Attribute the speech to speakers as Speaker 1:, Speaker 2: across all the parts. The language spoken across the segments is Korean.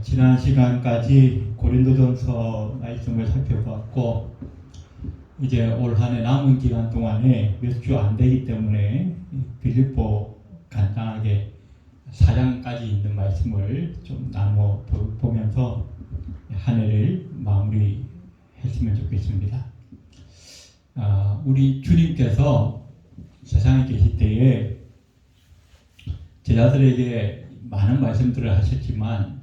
Speaker 1: 지난 시간까지 고린도전서 말씀을 살펴봤고 이제 올 한 해 남은 기간 동안에 몇 주 안 되기 때문에 빌립보 간단하게 4장까지 있는 말씀을 좀 나눠 보면서 한 해를 마무리했으면 좋겠습니다. 우리 주님께서 세상에 계실 때에 제자들에게 많은 말씀들을 하셨지만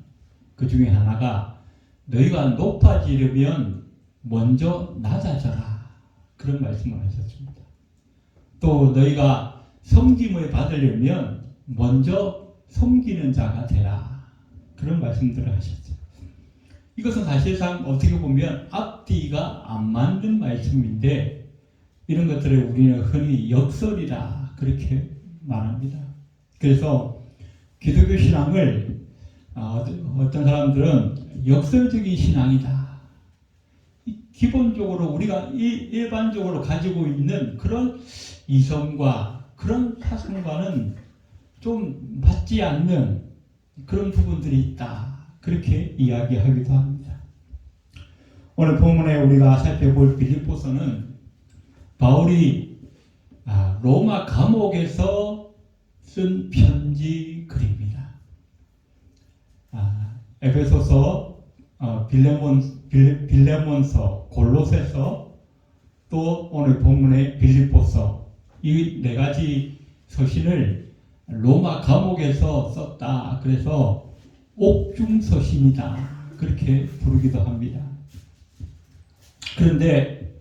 Speaker 1: 그 중에 하나가 너희가 높아지려면 먼저 낮아져라, 그런 말씀을 하셨습니다. 또 너희가 섬김을 받으려면 먼저 섬기는 자가 되라, 그런 말씀들을 하셨어요. 이것은 사실상 어떻게 보면 앞뒤가 안 맞는 말씀인데 이런 것들을 우리는 흔히 역설이라 그렇게 말합니다. 그래서 기독교 신앙을 어떤 사람들은 역설적인 신앙이다, 기본적으로 우리가 일반적으로 가지고 있는 그런 이성과 그런 타성과는 좀 맞지 않는 그런 부분들이 있다, 그렇게 이야기하기도 합니다. 오늘 본문에 우리가 살펴볼 빌립보서는 바울이 로마 감옥에서 쓴 편지 글입니다. 에베소서, 빌레몬서, 골로새서, 또 오늘 본문의 빌립보서, 이 네 가지 서신을 로마 감옥에서 썼다. 그래서 옥중서신이다, 그렇게 부르기도 합니다. 그런데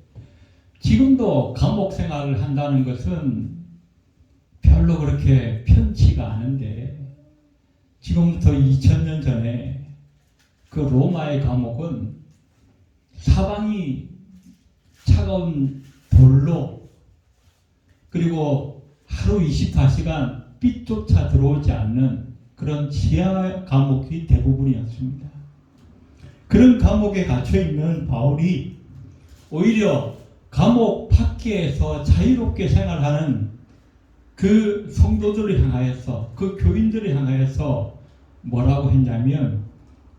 Speaker 1: 지금도 감옥 생활을 한다는 것은 별로 그렇게 편치가 않은데, 지금부터 2000년 전에 그 로마의 감옥은 사방이 차가운 돌로, 그리고 하루 24시간 빛조차 들어오지 않는 그런 지하 감옥이 대부분이었습니다. 그런 감옥에 갇혀있는 바울이 오히려 감옥 밖에서 자유롭게 생활하는 그 성도들을 향하여서, 그 교인들을 향하여서 뭐라고 했냐면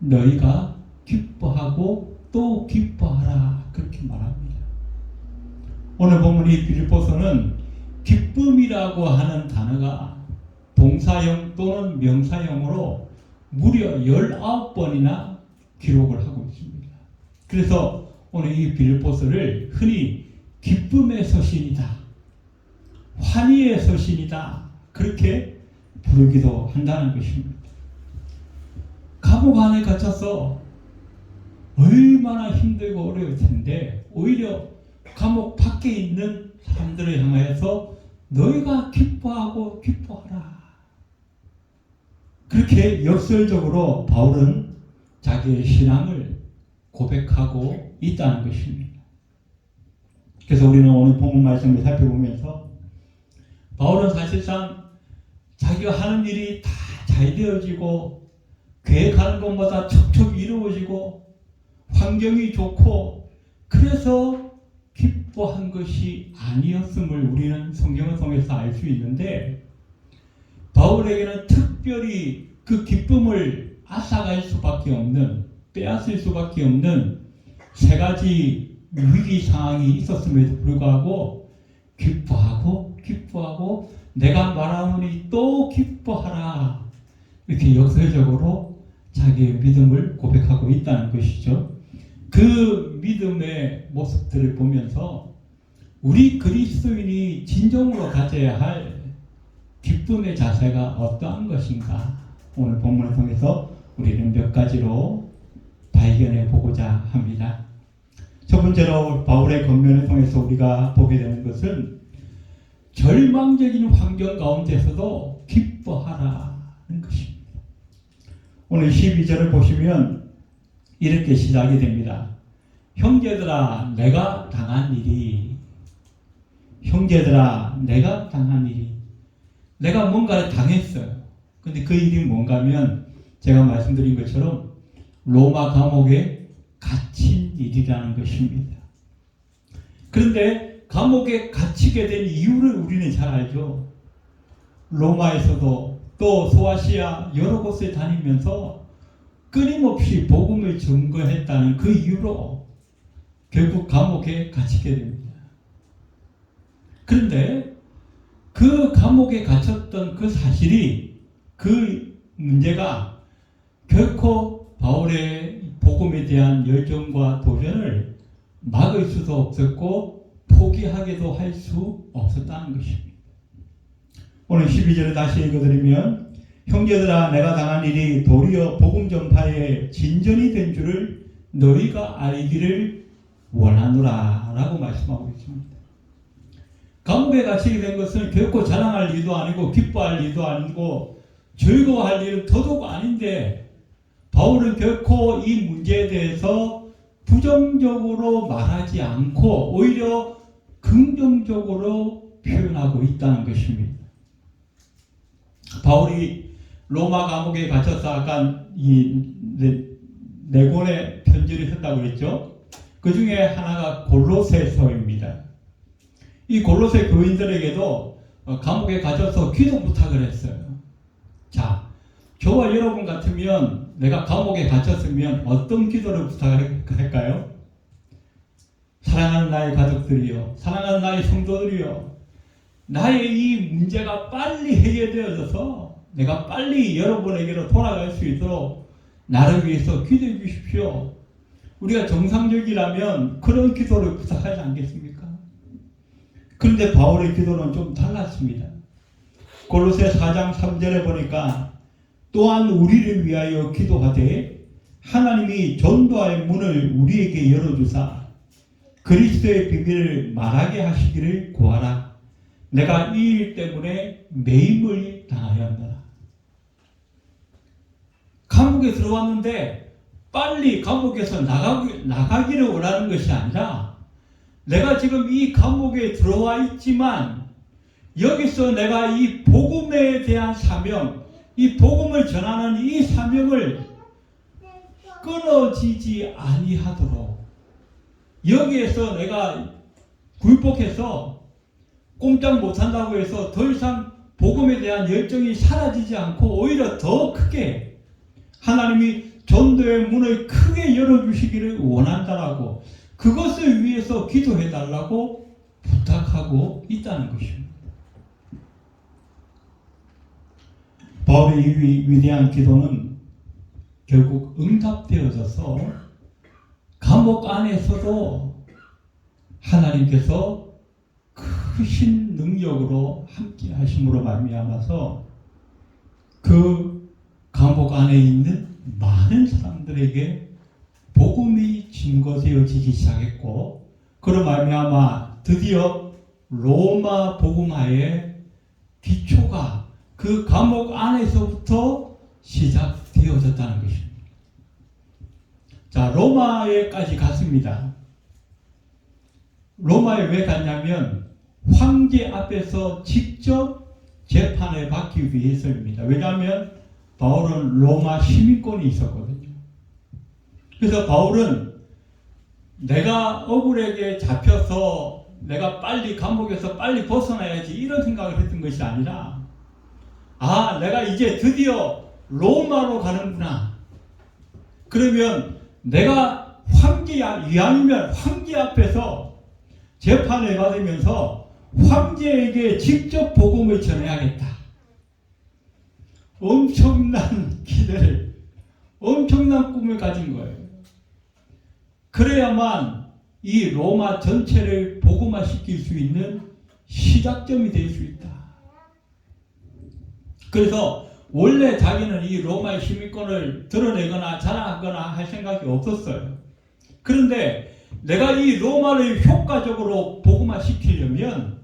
Speaker 1: 너희가 기뻐하고 또 기뻐하라, 그렇게 말합니다. 오늘 보면 이 빌립보서는 기쁨이라고 하는 단어가 동사형 또는 명사형으로 무려 19번이나 기록을 하고 있습니다. 그래서 오늘 이 빌립보서를 흔히 기쁨의 서신이다, 환희의 서신이다, 그렇게 부르기도 한다는 것입니다. 감옥 안에 갇혀서 얼마나 힘들고 어려울 텐데 오히려 감옥 밖에 있는 사람들을 향하여서 너희가 기뻐하고 기뻐하라, 그렇게 역설적으로 바울은 자기의 신앙을 고백하고 있다는 것입니다. 그래서 우리는 오늘 본문 말씀을 살펴보면서 바울은 사실상 자기가 하는 일이 다 잘 되어지고 계획하는 것마다 척척 이루어지고 환경이 좋고 그래서 기뻐한 것이 아니었음을 우리는 성경을 통해서 알 수 있는데, 바울에게는 특별히 그 기쁨을 앗아갈 수밖에 없는, 빼앗을 수밖에 없는 세 가지 위기 상황이 있었음에도 불구하고 기뻐하고 내가 말하오니 또 기뻐하라, 이렇게 역설적으로 자기의 믿음을 고백하고 있다는 것이죠. 그 믿음의 모습들을 보면서 우리 그리스도인이 진정으로 가져야 할 기쁨의 자세가 어떠한 것인가, 오늘 본문을 통해서 우리는 몇 가지로 발견해 보고자 합니다. 첫 번째로 바울의 권면을 통해서 우리가 보게 되는 것은 절망적인 환경 가운데서도 기뻐하라는 것입니다. 오늘 12절을 보시면 이렇게 시작이 됩니다. 형제들아 내가 당한 일이, 내가 뭔가를 당했어요. 근데 그 일이 뭔가 하면 제가 말씀드린 것처럼 로마 감옥에 갇힌 일이라는 것입니다. 그런데 감옥에 갇히게 된 이유를 우리는 잘 알죠. 로마에서도 또 소아시아 여러 곳에 다니면서 끊임없이 복음을 증거했다는 그 이유로 결국 감옥에 갇히게 됩니다. 그런데 그 감옥에 갇혔던 그 사실이, 그 문제가 결코 바울의 복음에 대한 열정과 도전을 막을 수도 없었고 포기하게도 할 수 없었다는 것입니다. 오늘 12절을 다시 읽어드리면, 형제들아 내가 당한 일이 도리어 복음 전파의 진전이 된 줄을 너희가 알기를 원하노라 라고 말씀하고 있습니다. 감옥에 갇히게 된 것은 결코 자랑할 일도 아니고 기뻐할 일도 아니고 즐거워할 일은 더더욱 아닌데, 바울은 결코 이 문제에 대해서 부정적으로 말하지 않고 오히려 긍정적으로 표현하고 있다는 것입니다. 바울이 로마 감옥에 갇혀서 아까 이 네 권의 편지를 썼다고 그랬죠. 그 중에 하나가 골로새서입니다. 이 골로새 교인들에게도 감옥에 갇혀서 기도 부탁을 했어요. 자, 저와 여러분 같으면 내가 감옥에 갇혔으면 어떤 기도를 부탁할까요? 사랑하는 나의 가족들이요, 사랑하는 나의 성도들이요, 나의 이 문제가 빨리 해결되어져서 내가 빨리 여러분에게로 돌아갈 수 있도록 나를 위해서 기도해 주십시오. 우리가 정상적이라면 그런 기도를 부탁하지 않겠습니까? 그런데 바울의 기도는 좀 달랐습니다. 골로새 4장 3절에 보니까 또한 우리를 위하여 기도하되 하나님이 전도의 문을 우리에게 열어주사 그리스도의 비밀을 말하게 하시기를 구하라. 내가 이 일 때문에 매임을 당하였노라. 감옥에 들어왔는데 빨리 감옥에서 나가기를 원하는 것이 아니라, 내가 지금 이 감옥에 들어와 있지만 여기서 내가 이 복음에 대한 사명, 이 복음을 전하는 이 사명을 끊어지지 아니하도록, 여기에서 내가 굴복해서 꼼짝 못한다고 해서 더 이상 복음에 대한 열정이 사라지지 않고 오히려 더 크게 하나님이 전도의 문을 크게 열어주시기를 원한다라고, 그것을 위해서 기도해달라고 부탁하고 있다는 것입니다. 바울의 이 위대한 기도는 결국 응답되어져서 감옥 안에서도 하나님께서 크신 능력으로 함께 하심으로 말미암아서 그 감옥 안에 있는 많은 사람들에게 복음이 증거되어지기 시작했고, 그로 말미암아 드디어 로마 복음화의 기초가 그 감옥 안에서부터 시작되어졌다는 것입니다. 자, 로마에까지 갔습니다. 로마에 왜 갔냐면 황제 앞에서 직접 재판을 받기 위해서입니다. 왜냐하면 바울은 로마 시민권이 있었거든요. 그래서 바울은 내가 억울하게 잡혀서 내가 빨리 감옥에서 빨리 벗어나야지 이런 생각을 했던 것이 아니라, 아, 내가 이제 드디어 로마로 가는구나. 그러면 내가 이왕이면 황제 앞에서 재판을 받으면서 황제에게 직접 복음을 전해야겠다. 엄청난 기대를, 엄청난 꿈을 가진 거예요. 그래야만 이 로마 전체를 복음화시킬 수 있는 시작점이 될 수 있다. 그래서 원래 자기는 이 로마의 시민권을 드러내거나 자랑하거나 할 생각이 없었어요. 그런데 내가 이 로마를 효과적으로 복음화시키려면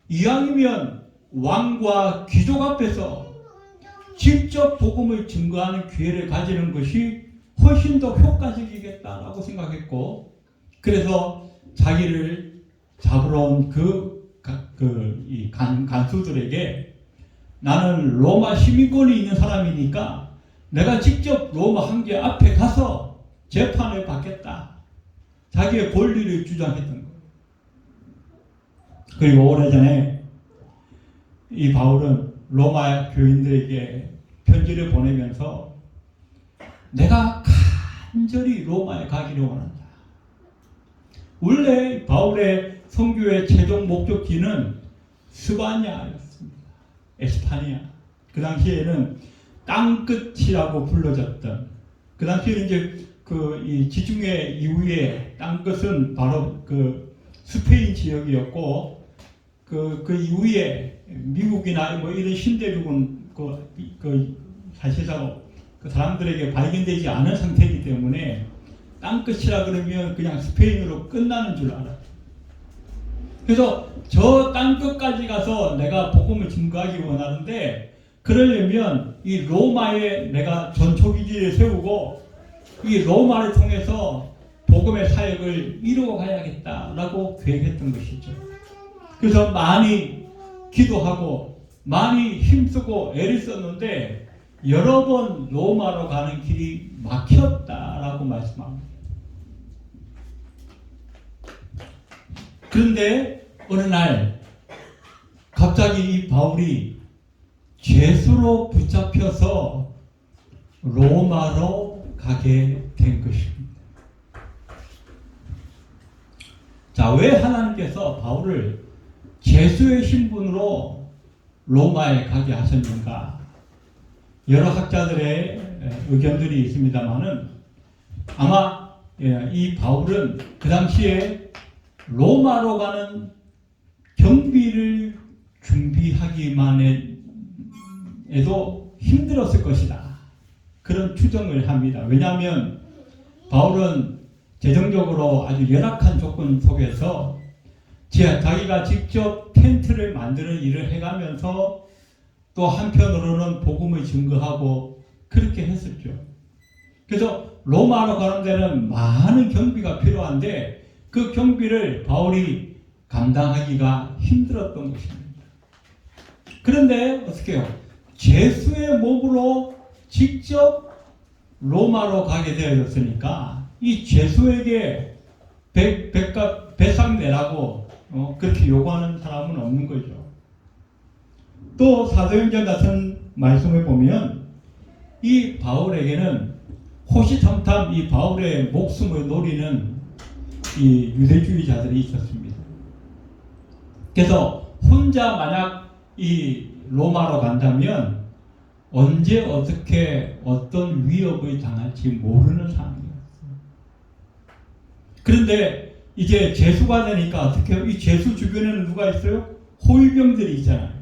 Speaker 1: 이왕이면 왕과 귀족 앞에서 직접 복음을 증거하는 기회를 가지는 것이 훨씬 더 효과적이겠다라고 생각했고, 그래서 자기를 잡으러 온 이 간수들에게 나는 로마 시민권이 있는 사람이니까 내가 직접 로마 황제 앞에 가서 재판을 받겠다. 자기의 권리를 주장했던 거예요. 그리고 오래전에 이 바울은 로마 교인들에게 편지를 보내면서 내가 간절히 로마에 가기를 원한다. 원래 바울의 선교의 최종 목적지는 스바냐였습니다. 에스파니아. 그 당시에는 땅끝이라고 불러졌던, 그 당시에는 이제 이 지중해 이후에 땅끝은 바로 그 스페인 지역이었고, 그 이후에 미국이나 뭐 이런 신대륙은 사실상 그 사람들에게 발견되지 않은 상태이기 때문에 땅끝이라 그러면 그냥 스페인으로 끝나는 줄 알아요. 그래서 저 땅끝까지 가서 내가 복음을 증거하기 원하는데, 그러려면 이 로마에 내가 전초기지를 세우고 이 로마를 통해서 복음의 사역을 이루어 가야겠다라고 계획했던 것이죠. 그래서 많이 기도하고 많이 힘쓰고 애를 썼는데 여러 번 로마로 가는 길이 막혔다라고 말씀합니다. 그런데 어느 날 갑자기 이 바울이 죄수로 붙잡혀서 로마로 가게 된 것입니다. 자, 왜 하나님께서 바울을 죄수의 신분으로 로마에 가게 하셨는가? 여러 학자들의 의견들이 있습니다만은 아마 이 바울은 그 당시에 로마로 가는 경비를 준비하기만 해도 힘들었을 것이다. 그런 추정을 합니다. 왜냐하면 바울은 재정적으로 아주 열악한 조건 속에서 자기가 직접 텐트를 만드는 일을 해가면서 또 한편으로는 복음을 증거하고 그렇게 했었죠. 그래서 로마로 가는 데는 많은 경비가 필요한데 그 경비를 바울이 감당하기가 힘들었던 것입니다. 그런데 어떻게 해요? 죄수의 몸으로 직접 로마로 가게 되었으니까 이 죄수에게 배상 내라고 그렇게 요구하는 사람은 없는 거죠. 또 사도행전 같은 말씀을 보면 이 바울에게는 호시탐탐 이 바울의 목숨을 노리는 이 유대주의자들이 있었습니다. 그래서 혼자 만약 이 로마로 간다면 언제 어떻게 어떤 위협을 당할지 모르는 상황이었어요. 그런데 이제 죄수가 되니까 어떻게 해요? 이 죄수 주변에는 누가 있어요? 호위병들이 있잖아요.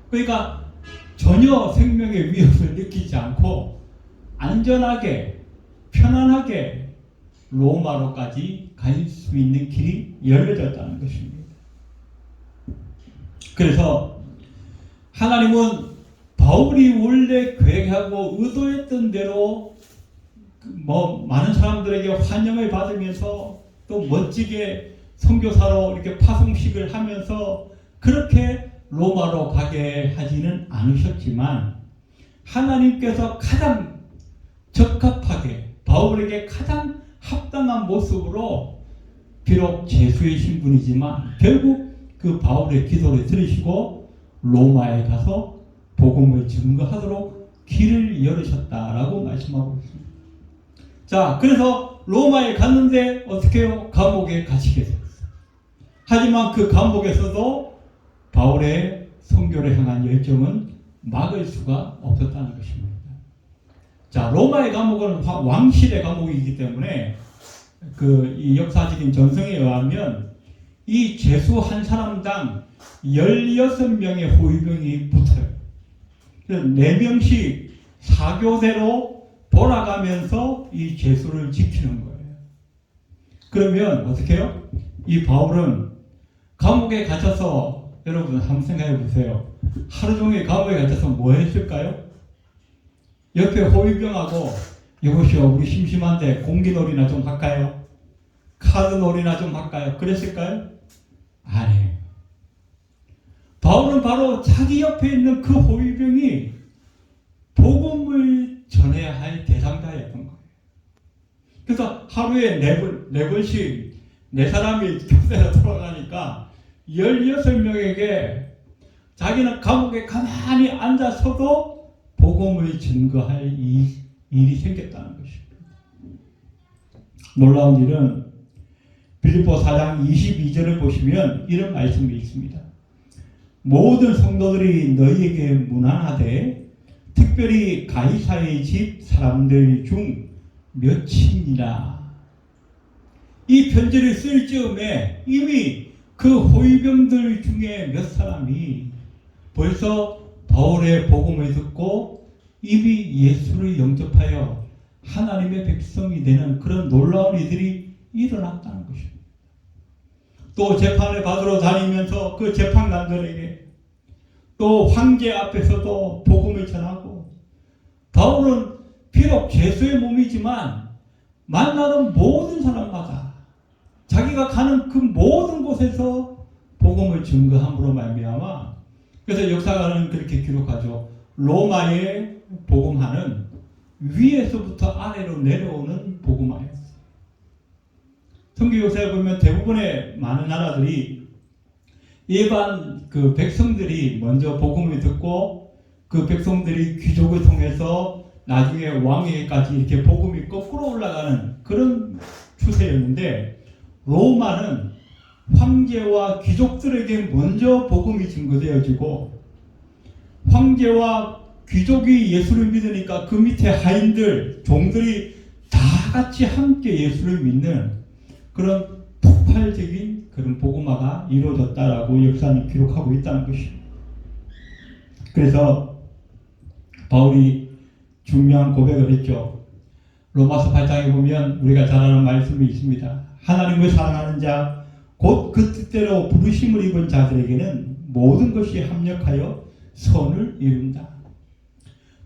Speaker 1: 그러니까 전혀 생명의 위협을 느끼지 않고 안전하게 편안하게 로마로까지 갈 수 있는 길이 열려졌다는 것입니다. 그래서 하나님은 바울이 원래 계획하고 의도했던 대로 많은 사람들에게 환영을 받으면서 또 멋지게 선교사로 이렇게 파송식을 하면서 그렇게 로마로 가게 하지는 않으셨지만 하나님께서 가장 적합하게 바울에게 가장 합당한 모습으로 비록 죄수의 신분이지만 결국 그 바울의 기도를 들으시고 로마에 가서 복음을 증거하도록 길을 열으셨다라고 말씀하고 있습니다. 자, 그래서 로마에 갔는데 어떻게 해요? 감옥에 갇히게 됐어요. 하지만 그 감옥에서도 바울의 선교를 향한 열정은 막을 수가 없었다는 것입니다. 자, 로마의 감옥은 왕실의 감옥이기 때문에 이 역사적인 전성에 의하면 이 죄수 한 사람당 16명의 호위병이 붙어요. 4명씩 사교대로 돌아가면서 이 죄수를 지키는 거예요. 그러면 어떻게 해요? 이 바울은 감옥에 갇혀서 여러분 한번 생각해 보세요. 하루 종일 감옥에 갇혀서 뭐 했을까요? 옆에 호위병하고 여보시오 우리 심심한데 공기놀이나 좀 할까요? 카드놀이나 좀 할까요? 그랬을까요? 아니에요. 바울은 바로 자기 옆에 있는 그 호위병이 복음을 전해야 할 대상자였던 거예요. 그래서 하루에 4번씩 4사람이 교대로 돌아가니까 16명에게 자기는 감옥에 가만히 앉아서도 복음을 증거할 이 일이 생겼다는 것입니다. 놀라운 일은 빌립보 4장 22절을 보시면 이런 말씀이 있습니다. 모든 성도들이 너희에게 문안하되 특별히 가이사의 집 사람들 중 몇이니라. 이 편지를 쓸 즈음에 이미 그 호위병들 중에 몇 사람이 벌써 바울의 복음을 듣고 이미 예수를 영접하여 하나님의 백성이 되는 그런 놀라운 일들이 일어났다는 것입니다. 또 재판을 받으러 다니면서 그 재판관들에게 또 황제 앞에서도 복음을 전하고, 바울은 비록 죄수의 몸이지만 만나는 모든 사람마다 자기가 가는 그 모든 곳에서 복음을 증거함으로 말미암아, 그래서 역사가는 그렇게 기록하죠. 로마의 복음화는 위에서부터 아래로 내려오는 복음화였어요. 성경 역사에 보면 대부분의 많은 나라들이 일반 그 백성들이 먼저 복음을 듣고 그 백성들이 귀족을 통해서 나중에 왕에게까지 이렇게 복음이 거꾸로 올라가는 그런 추세였는데, 로마는 황제와 귀족들에게 먼저 복음이 증거되어지고, 황제와 귀족이 예수를 믿으니까 그 밑에 하인들, 종들이 다 같이 함께 예수를 믿는 그런 폭발적인 그런 복음화가 이루어졌다라고 역사는 기록하고 있다는 것입니다. 그래서 바울이 중요한 고백을 했죠. 로마서 8장에 보면 우리가 잘 아는 말씀이 있습니다. 하나님을 사랑하는 자, 곧 그 뜻대로 부르심을 입은 자들에게는 모든 것이 합력하여 선을 이룬다.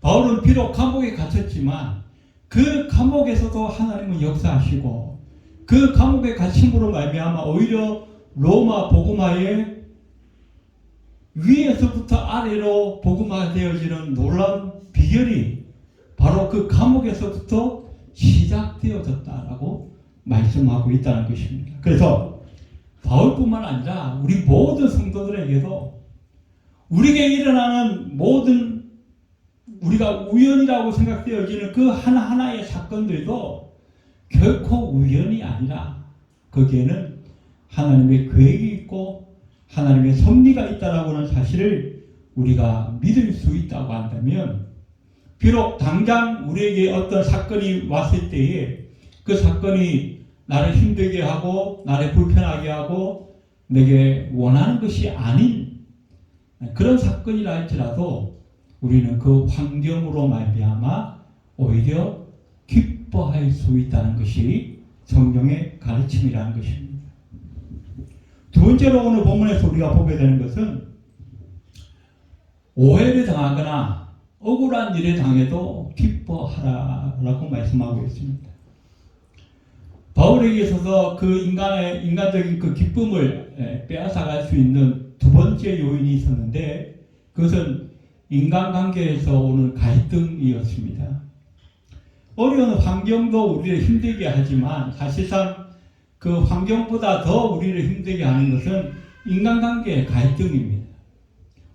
Speaker 1: 바울은 비록 감옥에 갇혔지만 그 감옥에서도 하나님은 역사하시고, 그 감옥에 갇힘으로 말미암아 오히려 로마 복음화에 위에서부터 아래로 복음화가 되어지는 놀라운 비결이 바로 그 감옥에서부터 시작되어졌다라고 말씀하고 있다는 것입니다. 그래서 바울뿐만 아니라 우리 모든 성도들에게도 우리에게 일어나는 모든 우리가 우연이라고 생각되어지는 그 하나하나의 사건들도 결코 우연이 아니라 거기에는 하나님의 계획이 있고 하나님의 섭리가 있다라고 하는 사실을 우리가 믿을 수 있다고 한다면, 비록 당장 우리에게 어떤 사건이 왔을 때에 그 사건이 나를 힘들게 하고 나를 불편하게 하고 내게 원하는 것이 아닌 그런 사건이라 할지라도 우리는 그 환경으로 말미암아 오히려 기뻐할 수 있다는 것이 성경의 가르침이라는 것입니다. 두 번째로 오늘 본문에서 우리가 보게 되는 것은 오해를 당하거나 억울한 일에 당해도 기뻐하라라고 말씀하고 있습니다. 바울에게 있어서 그 인간적인 그 기쁨을 빼앗아갈 수 있는 두 번째 요인이 있었는데, 그것은 인간관계에서 오는 갈등이었습니다. 어려운 환경도 우리를 힘들게 하지만 사실상 그 환경보다 더 우리를 힘들게 하는 것은 인간관계의 갈등입니다.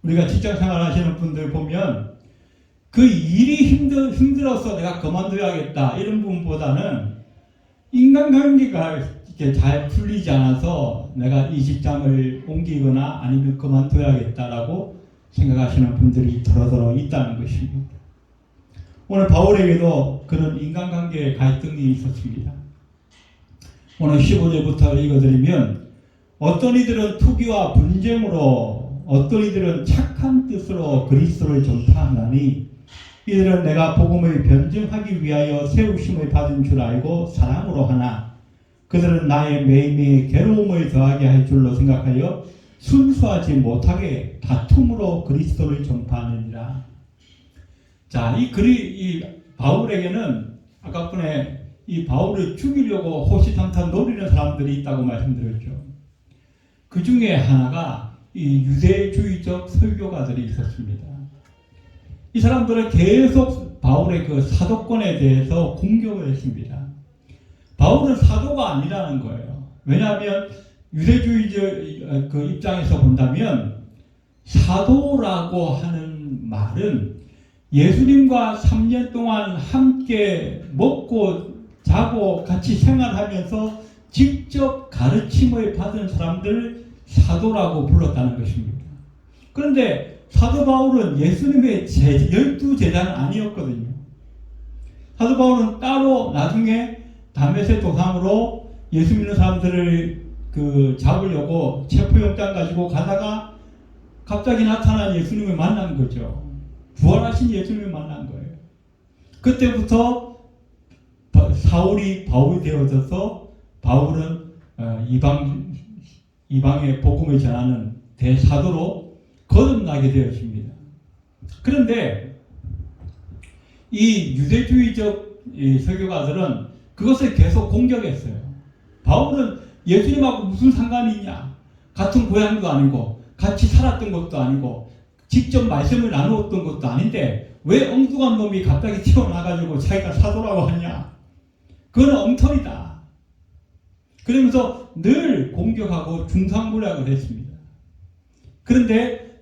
Speaker 1: 우리가 직장생활 하시는 분들 보면 그 일이 힘들어서 내가 그만둬야겠다 이런 부분보다는 인간관계가 이렇게 잘 풀리지 않아서 내가 이 직장을 옮기거나 아니면 그만둬야겠다라고 생각하시는 분들이 더러더러 있다는 것입니다. 오늘 바울에게도 그런 인간관계의 갈등이 있었습니다. 오늘 15절부터 읽어드리면, 어떤 이들은 투기와 분쟁으로, 어떤 이들은 착한 뜻으로 그리스도를 전파하나니 이들은 내가 복음을 변증하기 위하여 세우심을 받은 줄 알고 사랑으로 하나, 그들은 나의 매일매일 괴로움을 더하게 할 줄로 생각하여 순수하지 못하게 다툼으로 그리스도를 전파하느니라. 자, 이 바울에게는 아까 전에 이 바울을 죽이려고 호시탐탐 노리는 사람들이 있다고 말씀드렸죠. 그 중에 하나가 이 유대주의적 설교가들이 있었습니다. 이 사람들은 계속 바울의 그 사도권에 대해서 공격을 했습니다. 바울은 사도가 아니라는 거예요. 왜냐하면 유대주의적 그 입장에서 본다면 사도라고 하는 말은 예수님과 3년 동안 함께 먹고 자고 같이 생활하면서 직접 가르침을 받은 사람들을 사도라고 불렀다는 것입니다. 그런데 사도 바울은 예수님의 12제자는 아니었거든요. 사도 바울은 따로 나중에 다메섹 도상으로 예수 믿는 사람들을 잡으려고 체포영장 가지고 가다가 갑자기 나타난 예수님을 만난 거죠. 부활하신 예수님을 만난 거예요. 그때부터 사울이 바울이 되어져서 바울은 이방의 복음을 전하는 대사도로 거듭나게 되었습니다. 그런데 이 유대주의적 설교가들은 그것을 계속 공격했어요. 바울은 예수님하고 무슨 상관이 있냐? 같은 고향도 아니고 같이 살았던 것도 아니고 직접 말씀을 나누었던 것도 아닌데 왜 엉뚱한 놈이 갑자기 튀어나가지고 자기가 사도라고 하냐? 그건 엉터리다. 그러면서 늘 공격하고 중상모략을 했습니다. 그런데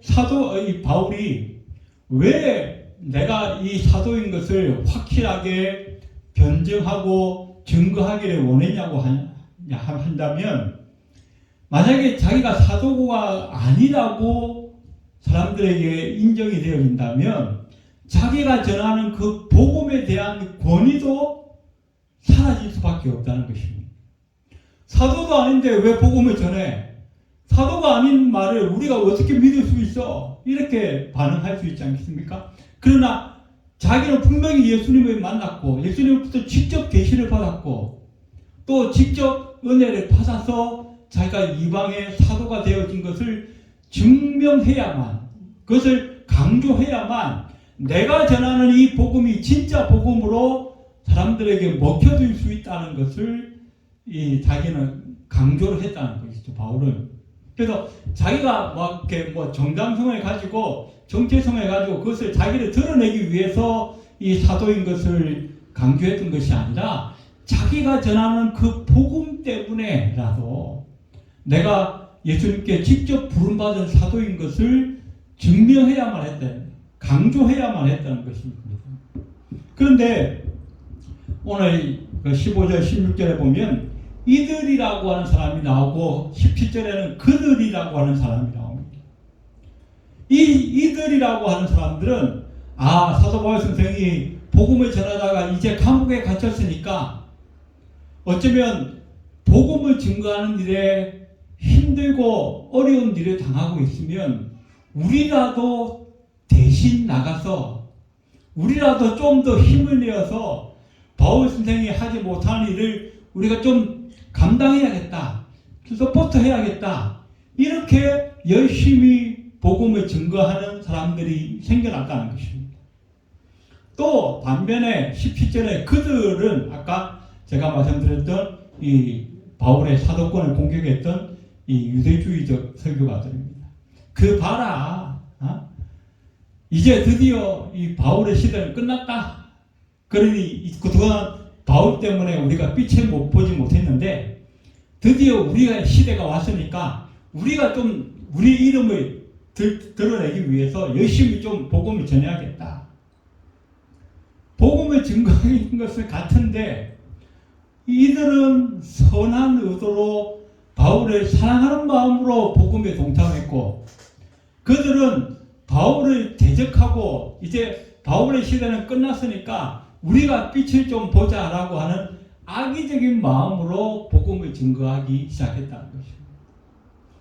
Speaker 1: 바울이 왜 내가 이 사도인 것을 확실하게 변증하고 증거하기를 원했냐고 한다면, 만약에 자기가 사도가 아니라고 사람들에게 인정이 되어진다면 자기가 전하는 그 복음에 대한 권위도 사라질 수밖에 없다는 것입니다. 사도도 아닌데 왜 복음을 전해? 사도가 아닌 말을 우리가 어떻게 믿을 수 있어? 이렇게 반응할 수 있지 않겠습니까? 그러나 자기는 분명히 예수님을 만났고 예수님부터 직접 계시를 받았고 또 직접 은혜를 받아서 자기가 이방의 사도가 되어진 것을 증명해야만, 그것을 강조해야만 내가 전하는 이 복음이 진짜 복음으로 사람들에게 먹혀질 수 있다는 것을 자기는 강조를 했다는 것이죠, 바울은. 그래서 자기가 이렇게 정당성을 가지고 정체성을 가지고 그것을 자기를 드러내기 위해서 이 사도인 것을 강조했던 것이 아니라 자기가 전하는 그 복음 때문에라도 내가 예수님께 직접 부름받은 사도인 것을 증명해야만 했다는, 강조해야만 했다는 것입니다. 그런데 오늘 15절 16절에 보면 이들이라고 하는 사람이 나오고 17절에는 그들이라고 하는 사람이 나옵니다. 이들이라고 하는 사람들은 사도 바울 선생이 복음을 전하다가 이제 감옥에 갇혔으니까 어쩌면 복음을 증거하는 일에 힘들고 어려운 일을 당하고 있으면 우리라도 대신 나가서 우리라도 좀 더 힘을 내어서 바울 선생이 하지 못하는 일을 우리가 좀 감당해야겠다, 서포트 해야겠다, 이렇게 열심히 복음을 증거하는 사람들이 생겨났다는 것입니다. 또 반면에 17절에 그들은 아까 제가 말씀드렸던 이 바울의 사도권을 공격했던 이 유대주의적 설교가들입니다. 봐라, 이제 드디어 이 바울의 시대는 끝났다. 그러니 그동안 바울 때문에 우리가 빛을 못 보지 못했는데 드디어 우리가 시대가 왔으니까 우리가 좀 우리 이름을 드러내기 위해서 열심히 좀 복음을 전해야겠다. 복음을 증거하는 것은 같은데 이들은 선한 의도로 바울을 사랑하는 마음으로 복음에 동참했고 그들은 바울을 대적하고 이제 바울의 시대는 끝났으니까 우리가 빛을 좀 보자라고 하는 악의적인 마음으로 복음을 증거하기 시작했다는 것입니다.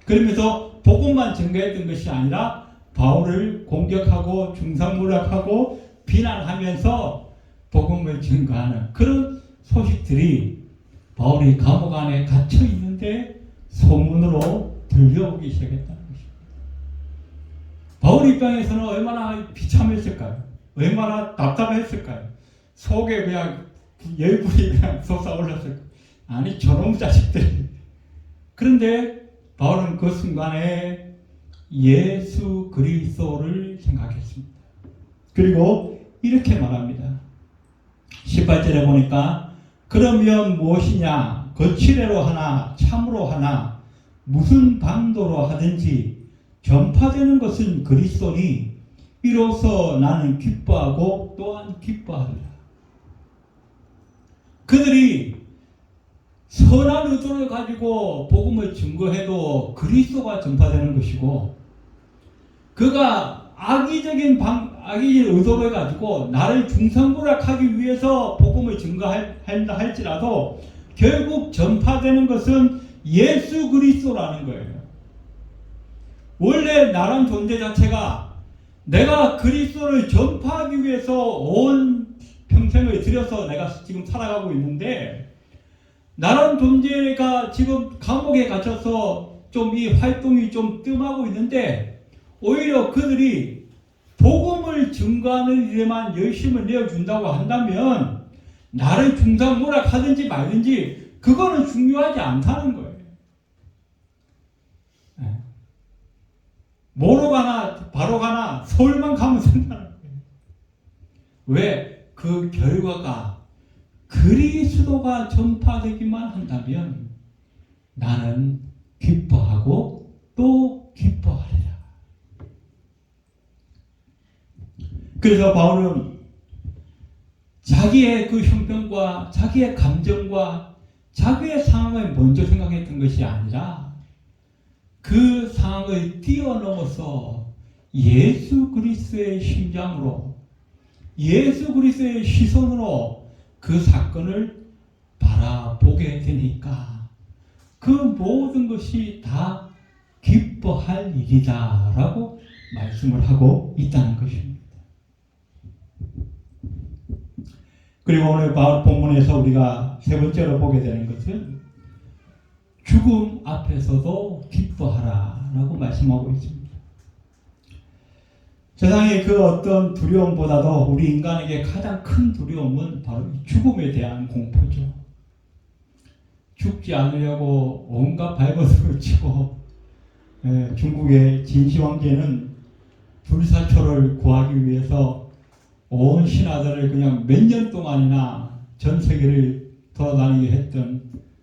Speaker 1: 그러면서 복음만 증거했던 것이 아니라 바울을 공격하고 중상모략하고 비난하면서 복음을 증거하는 그런 소식들이 바울이 감옥 안에 갇혀 있는데 소문으로 들려오기 시작했다는 것입니다. 바울 입장에서는 얼마나 비참했을까요? 얼마나 답답했을까요? 속에 그냥 열불이 그냥 솟아올랐을까요? 아니 저놈 자식들. 그런데 바울은 그 순간에 예수 그리스도를 생각했습니다. 그리고 이렇게 말합니다. 18절에 보니까 그러면 무엇이냐, 거칠애로 하나 참으로 하나 무슨 방도로 하든지 전파되는 것은 그리스도니 이로써 나는 기뻐하고 또한 기뻐하리라. 그들이 선한 의도를 가지고 복음을 증거해도 그리스도가 전파되는 것이고, 그가 악의적인 의도를 가지고 나를 중상부락하기 위해서 복음을 증거한다 할지라도 결국 전파되는 것은 예수 그리스도라는 거예요. 원래 나란 존재 자체가 내가 그리스도를 전파하기 위해서 온 평생을 들여서 내가 지금 살아가고 있는데, 나란 존재가 지금 감옥에 갇혀서 좀 이 활동이 좀 뜸하고 있는데, 오히려 그들이 복음을 증거하는 일에만 열심을 내어준다고 한다면 나를 중상모략하든지 말든지 그거는 중요하지 않다는 거예요. 뭐로 가나 바로 가나 서울만 가면 된다는 거예요. 왜? 그 결과가 그리스도가 전파되기만 한다면 나는 기뻐하고 또 기뻐하리라. 그래서 바울은 자기의 그 형편과 자기의 감정과 자기의 상황을 먼저 생각했던 것이 아니라 그 상황을 뛰어넘어서 예수 그리스도의 심장으로, 예수 그리스도의 시선으로 그 사건을 바라보게 되니까 그 모든 것이 다 기뻐할 일이다 라고 말씀을 하고 있다는 것입니다. 그리고 오늘 본문에서 우리가 세 번째로 보게 되는 것은 죽음 앞에서도 기뻐하라 라고 말씀하고 있습니다. 세상의 그 어떤 두려움보다도 우리 인간에게 가장 큰 두려움은 바로 죽음에 대한 공포죠. 죽지 않으려고 온갖 발버둥을 치고, 중국의 진시 황제는 불사초를 구하기 위해서 온 신하들을 그냥 몇 년 동안이나 전 세계를 돌아다니게 했던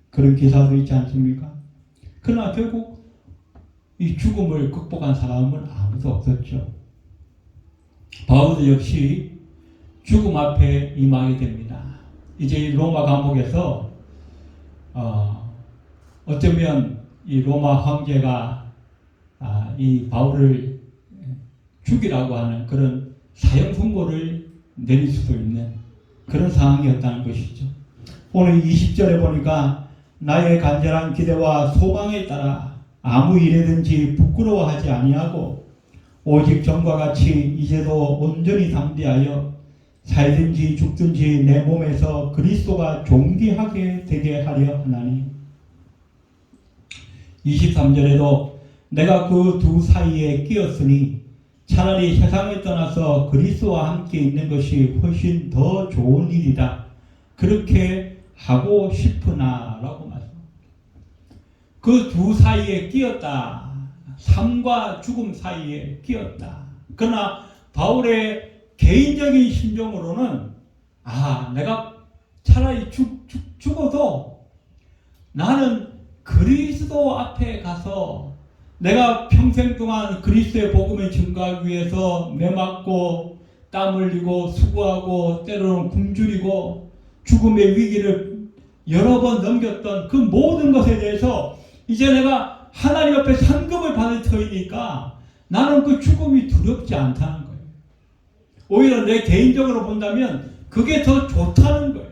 Speaker 1: 그런 기사도 있지 않습니까? 그러나 결국 이 죽음을 극복한 사람은 아무도 없었죠. 바울도 역시 죽음 앞에 임하게 됩니다. 이제 로마 감옥에서 어쩌면 이 로마 황제가 이 바울을 죽이라고 하는 그런 사형 선고를 내릴 수도 있는 그런 상황이었다는 것이죠. 오늘 20절에 보니까 나의 간절한 기대와 소망에 따라 아무 일에든지 부끄러워하지 아니하고 오직 전과 같이 이제도 온전히 담대하여 살든지 죽든지 내 몸에서 그리스도가 존귀하게 되게 하려 하나니. 23절에도 내가 그 두 사이에 끼었으니 차라리 세상을 떠나서 그리스도와 함께 있는 것이 훨씬 더 좋은 일이다. 그렇게 하고 싶으나 라고 말씀합니다. 그 두 사이에 끼었다. 삶과 죽음 사이에 끼었다. 그러나 바울의 개인적인 심정으로는 내가 차라리 죽어도 나는 그리스도 앞에 가서 내가 평생 동안 그리스도의 복음을 증거하기 위해서 매맞고 땀 흘리고 수고하고 때로는 굶주리고 죽음의 위기를 여러 번 넘겼던 그 모든 것에 대해서 이제 내가 하나님 앞에 상급을 받을 터이니까 나는 그 죽음이 두렵지 않다는 거예요. 오히려 내 개인적으로 본다면 그게 더 좋다는 거예요.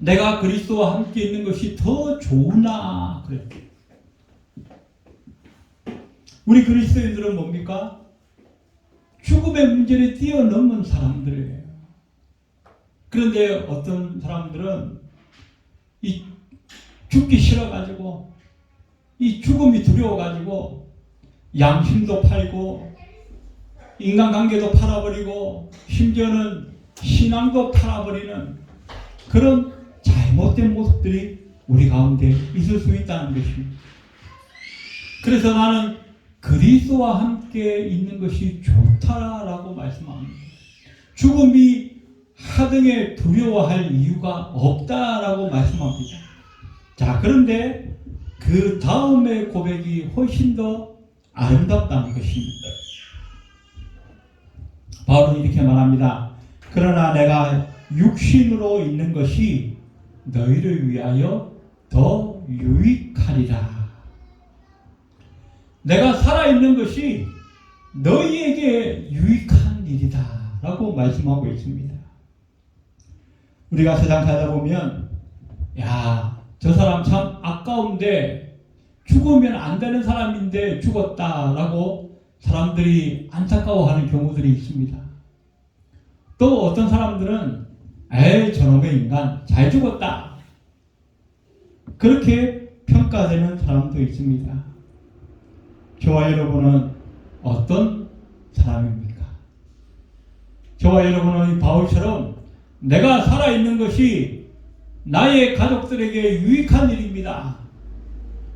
Speaker 1: 내가 그리스도와 함께 있는 것이 더 좋으나 그래요. 우리 그리스도인들은 뭡니까? 죽음의 문제를 뛰어넘은 사람들이에요. 그런데 어떤 사람들은 이 죽기 싫어가지고 이 죽음이 두려워가지고 양심도 팔고 인간관계도 팔아버리고 심지어는 신앙도 팔아버리는 그런 잘못된 모습들이 우리 가운데 있을 수 있다는 것입니다. 그래서 나는 그리스도와 함께 있는 것이 좋다라고 말씀합니다. 죽음이 하등에 두려워할 이유가 없다라고 말씀합니다. 자, 그런데 그 다음의 고백이 훨씬 더 아름답다는 것입니다. 바울은 이렇게 말합니다. 그러나 내가 육신으로 있는 것이 너희를 위하여 더 유익하리라. 내가 살아있는 것이 너희에게 유익한 일이다 라고 말씀하고 있습니다. 우리가 세상 살다 보면 야, 저 사람 참 아까운데 죽으면 안 되는 사람인데 죽었다 라고 사람들이 안타까워하는 경우들이 있습니다. 또 어떤 사람들은 에이 저놈의 인간 잘 죽었다 그렇게 평가되는 사람도 있습니다. 저와 여러분은 어떤 사람입니까? 저와 여러분은 바울처럼 내가 살아있는 것이 나의 가족들에게 유익한 일입니다.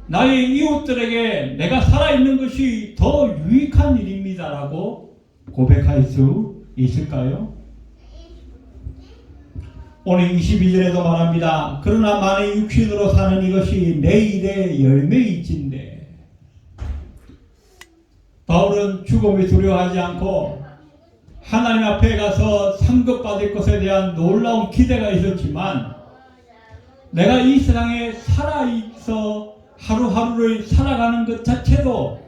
Speaker 1: 나의 이웃들에게 내가 살아있는 것이 더 유익한 일입니다 라고 고백할 수 있을까요? 오늘 22절에도 말합니다. 그러나 만일 육신으로 사는 이것이 내 일의 열매일진데. 바울은 죽음을 두려워하지 않고 하나님 앞에 가서 상급받을 것에 대한 놀라운 기대가 있었지만 내가 이 세상에 살아있어 하루하루를 살아가는 것 자체도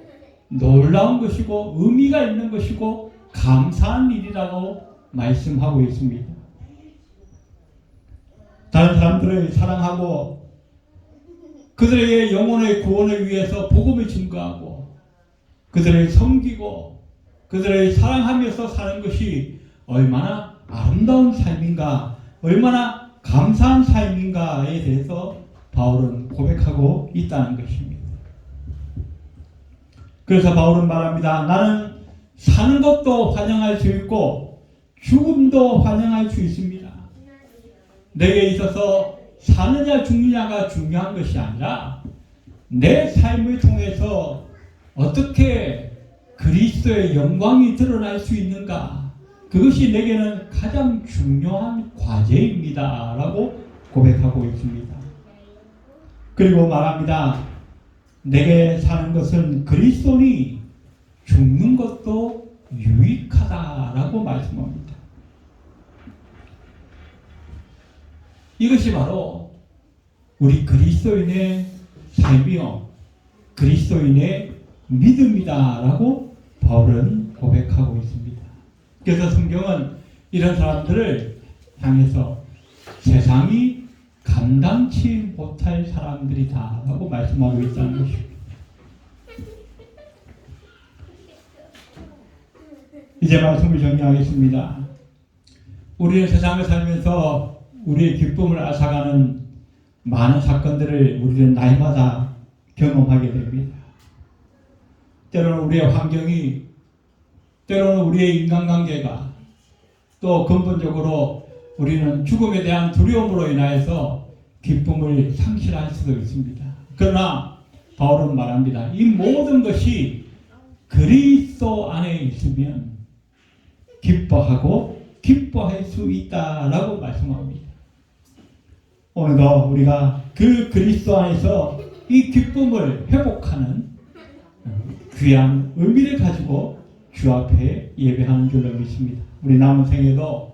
Speaker 1: 놀라운 것이고 의미가 있는 것이고 감사한 일이라고 말씀하고 있습니다. 다른 사람들을 사랑하고 그들에게 영혼의 구원을 위해서 복음을 증거하고 그들을 섬기고 그들을 사랑하면서 사는 것이 얼마나 아름다운 삶인가, 얼마나 감사한 삶인가에 대해서 바울은 고백하고 있다는 것입니다. 그래서 바울은 말합니다. 나는 사는 것도 환영할 수 있고 죽음도 환영할 수 있습니다. 내게 있어서 사느냐 죽느냐가 중요한 것이 아니라 내 삶을 통해서 어떻게 그리스도의 영광이 드러날 수 있는가, 그것이 내게는 가장 중요한 과제입니다 라고 고백하고 있습니다. 그리고 말합니다. 내게 사는 것은 그리스도니 죽는 것도 유익하다라고 말씀합니다. 이것이 바로 우리 그리스도인의 삶이요 그리스도인의 믿음이다라고 바울은 고백하고 있습니다. 그래서 성경은 이런 사람들을 향해서 세상이 감당치 못할 사람들이다 라고 말씀하고 있다는 것입니다. 이제 말씀을 정리하겠습니다. 우리는 세상을 살면서 우리의 기쁨을 앗아가는 많은 사건들을 우리는 날마다 경험하게 됩니다. 때로는 우리의 환경이, 때로는 우리의 인간관계가, 또 근본적으로 우리는 죽음에 대한 두려움으로 인하여서 기쁨을 상실할 수도 있습니다. 그러나 바울은 말합니다. 이 모든 것이 그리스도 안에 있으면 기뻐할 수 있다라고 말씀합니다. 오늘도 우리가 그 그리스도 안에서 이 기쁨을 회복하는 귀한 의미를 가지고 주 앞에 예배하는 줄로 믿습니다. 우리 남은 생에도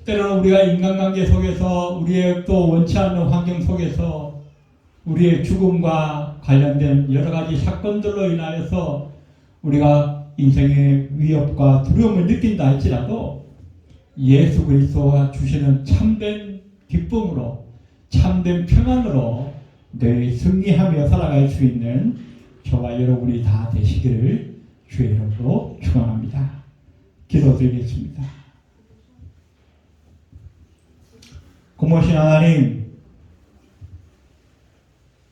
Speaker 1: 때로는 우리가 인간관계 속에서 우리의 또 원치 않는 환경 속에서 우리의 죽음과 관련된 여러 가지 사건들로 인하여서 우리가 인생의 위협과 두려움을 느낀다 할지라도 예수 그리스도가 주시는 참된 기쁨으로 참된 평안으로 늘 승리하며 살아갈 수 있는 저와 여러분이 다 되시기를 주의 이름으로 축원합니다. 기도드리겠습니다. 고모신 하나님,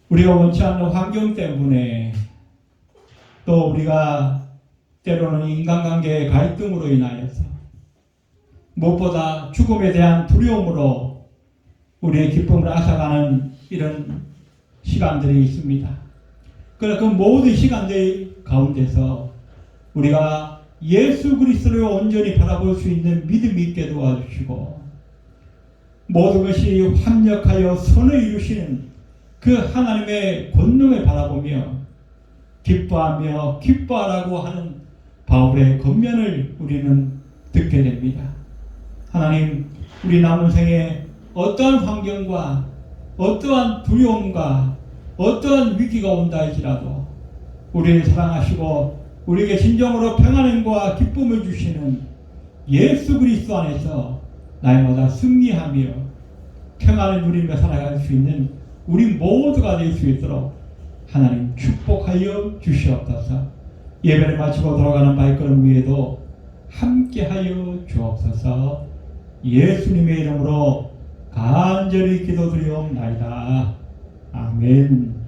Speaker 1: 우리가 원치 않는 환경 때문에 또 우리가 때로는 인간관계의 갈등으로 인하여서 무엇보다 죽음에 대한 두려움으로 우리의 기쁨을 앗아가는 이런 시간들이 있습니다. 그러나 그 모든 시간들 가운데서 우리가 예수 그리스도를 온전히 바라볼 수 있는 믿음이 있게 도와주시고 모든 것이 합력하여 선을 이루시는 그 하나님의 권능을 바라보며 기뻐하며 기뻐하라고 하는 바울의 권면을 우리는 듣게 됩니다. 하나님, 우리 남은 생에 어떠한 환경과 어떠한 두려움과 어떠한 위기가 온다 할지라도 우리를 사랑하시고 우리에게 진정으로 평안과 기쁨을 주시는 예수 그리스도 안에서 날마다 승리하며 평안을 누리며 살아갈 수 있는 우리 모두가 될 수 있도록 하나님 축복하여 주시옵소서. 예배를 마치고 돌아가는 발걸음 위에도 함께하여 주옵소서. 예수님의 이름으로 간절히 기도드리옵나이다. 아멘.